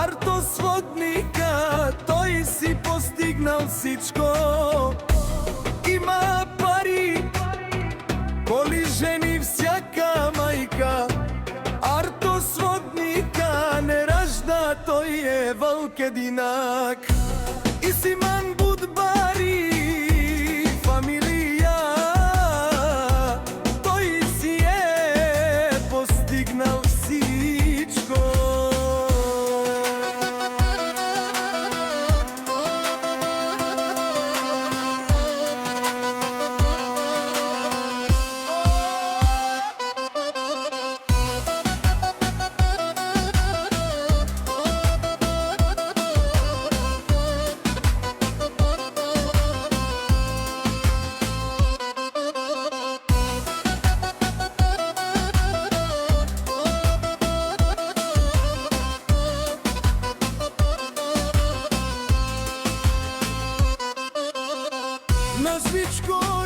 Arto svodnika, той си постигнал всичко. Има пари, коли, жени, всяка майка. Арто сводника не ражда, той е вълк единак. И Симан Будбари фамилия, той си е постигнал всичко. Nazwiczko